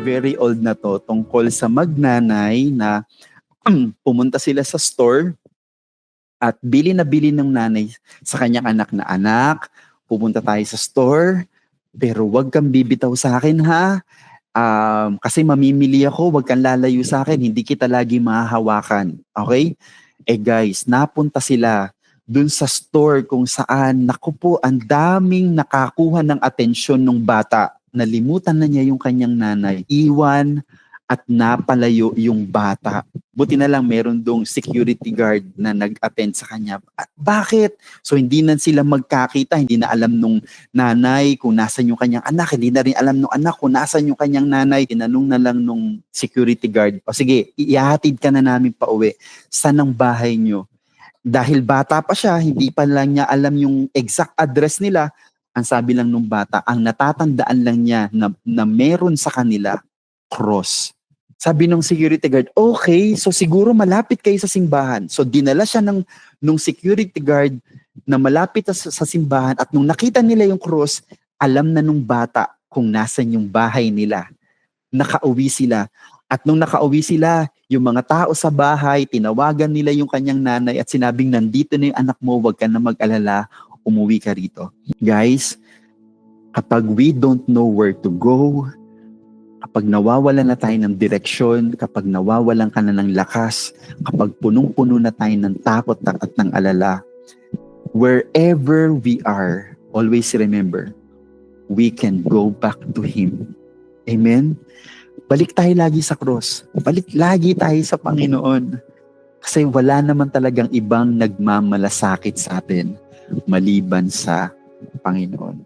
very old na to, tungkol sa magnanay na pumunta sila sa store at bili ng nanay sa kanyang anak, pupunta tayo sa store, pero wag kang bibitaw sa akin ha. Kasi mamimili ako, wag kang lalayo sa akin, hindi kita lagi mahahawakan. Okay? Guys, napunta sila dun sa store kung saan, naku po, ang daming nakakuha ng atensyon ng bata. Nalimutan na niya yung kanyang nanay. Iwan at napalayo yung bata. Buti na lang meron dong security guard na nag-attend sa kanya. At bakit? So hindi na sila magkakita, hindi na alam nung nanay kung nasan yung kanyang anak, hindi na rin alam nung anak kung nasan yung kanyang nanay. Tinanong na lang nung security guard, o sige, ihatid ka na namin pa uwi. Saan ang bahay nyo? Dahil bata pa siya, hindi pa lang niya alam yung exact address nila. Ang sabi lang nung bata, ang natatandaan lang niya na meron sa kanila, cross. Sabi nung security guard, okay, so siguro malapit kayo sa simbahan. So dinala siya nung security guard na malapit sa simbahan, at nung nakita nila yung cross, alam na nung bata kung nasan yung bahay nila. Nakauwi sila. At nung nakauwi sila, yung mga tao sa bahay, tinawagan nila yung kanyang nanay at sinabing, nandito na yung anak mo, wag ka na mag-alala, umuwi ka rito. Guys, kapag we don't know where to go, kapag nawawalan na tayo ng direksyon, kapag nawawalan ka na ng lakas, kapag punong-puno na tayo ng takot at ng alala, wherever we are, always remember, we can go back to Him. Amen? Balik tayo lagi sa cross. Balik lagi tayo sa Panginoon. Kasi wala naman talagang ibang nagmamalasakit sa atin maliban sa Panginoon.